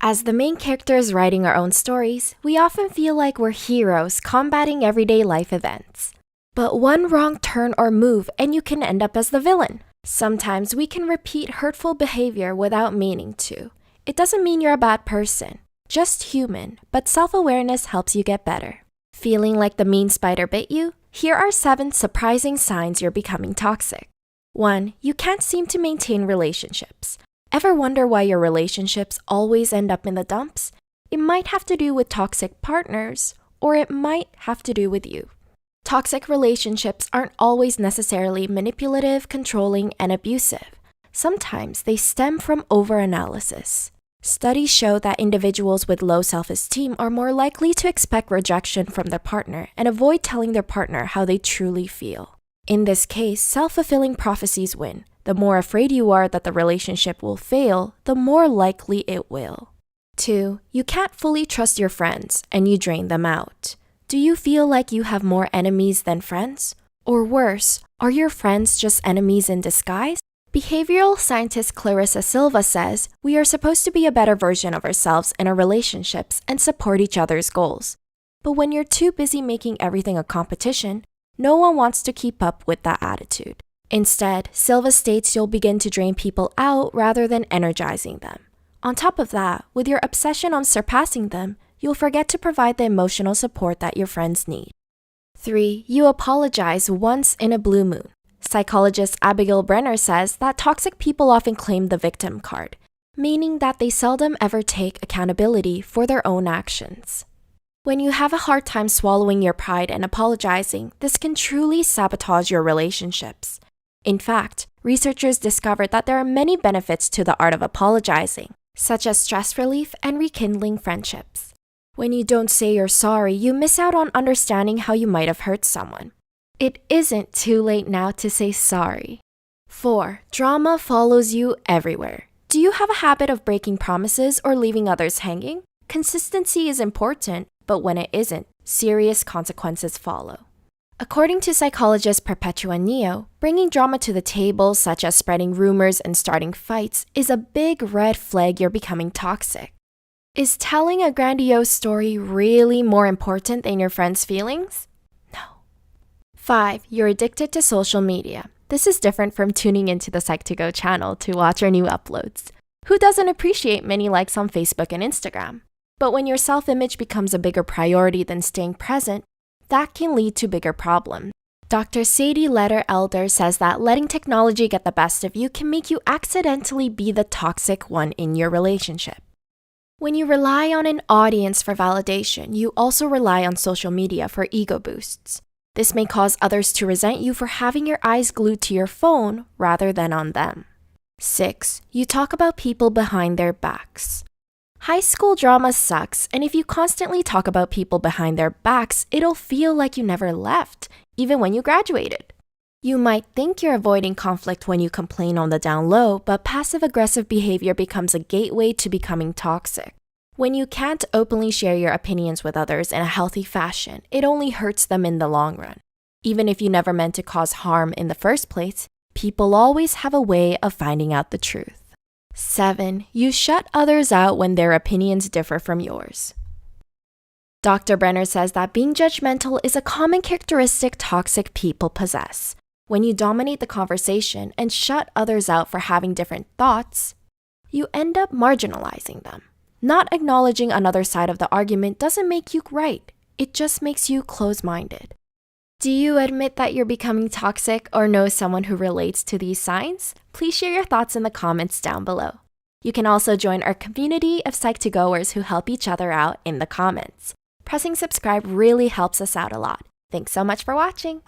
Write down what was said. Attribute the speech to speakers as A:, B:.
A: As the main characters writing our own stories, we often feel like we're heroes combating everyday life events. But one wrong turn or move and you can end up as the villain. Sometimes we can repeat hurtful behavior without meaning to. It doesn't mean you're a bad person, just human, but self-awareness helps you get better. Feeling like the mean spider bit you? Here are 7 surprising signs you're becoming toxic. 1. You can't seem to maintain relationships. Ever wonder why your relationships always end up in the dumps? It might have to do with toxic partners, or it might have to do with you. Toxic relationships aren't always necessarily manipulative, controlling, and abusive. Sometimes they stem from overanalysis. Studies show that individuals with low self-esteem are more likely to expect rejection from their partner and avoid telling their partner how they truly feel. In this case, self-fulfilling prophecies win. The more afraid you are that the relationship will fail, the more likely it will. 2. You can't fully trust your friends, and you drain them out. Do you feel like you have more enemies than friends? Or worse, are your friends just enemies in disguise? Behavioral scientist Clarissa Silva says, we are supposed to be a better version of ourselves in our relationships and support each other's goals. But when you're too busy making everything a competition, no one wants to keep up with that attitude. Instead, Silva states you'll begin to drain people out rather than energizing them. On top of that, with your obsession on surpassing them, you'll forget to provide the emotional support that your friends need. 3. You apologize once in a blue moon. Psychologist Abigail Brenner says that toxic people often claim the victim card, meaning that they seldom ever take accountability for their own actions. When you have a hard time swallowing your pride and apologizing, this can truly sabotage your relationships. In fact, researchers discovered that there are many benefits to the art of apologizing, such as stress relief and rekindling friendships. When you don't say you're sorry, you miss out on understanding how you might have hurt someone. It isn't too late now to say sorry. 4. Drama follows you everywhere. Do you have a habit of breaking promises or leaving others hanging? Consistency is important, but when it isn't, serious consequences follow. According to psychologist Perpetua Neo, bringing drama to the table, such as spreading rumors and starting fights, is a big red flag you're becoming toxic. Is telling a grandiose story really more important than your friend's feelings? No. 5. You're addicted to social media. This is different from tuning into the Psych2Go channel to watch our new uploads. Who doesn't appreciate many likes on Facebook and Instagram? But when your self-image becomes a bigger priority than staying present, that can lead to bigger problems. Dr. Sadie Letter-Elder says that letting technology get the best of you can make you accidentally be the toxic one in your relationship. When you rely on an audience for validation, you also rely on social media for ego boosts. This may cause others to resent you for having your eyes glued to your phone rather than on them. 6. You talk about people behind their backs. High school drama sucks, and if you constantly talk about people behind their backs, it'll feel like you never left, even when you graduated. You might think you're avoiding conflict when you complain on the down low, but passive-aggressive behavior becomes a gateway to becoming toxic. When you can't openly share your opinions with others in a healthy fashion, it only hurts them in the long run. Even if you never meant to cause harm in the first place, people always have a way of finding out the truth. 7. You shut others out when their opinions differ from yours. Dr. Brenner says that being judgmental is a common characteristic toxic people possess. When you dominate the conversation and shut others out for having different thoughts, you end up marginalizing them. Not acknowledging another side of the argument doesn't make you right. It just makes you close-minded. Do you admit that you're becoming toxic or know someone who relates to these signs? Please share your thoughts in the comments down below. You can also join our community of Psych2Goers who help each other out in the comments. Pressing subscribe really helps us out a lot. Thanks so much for watching.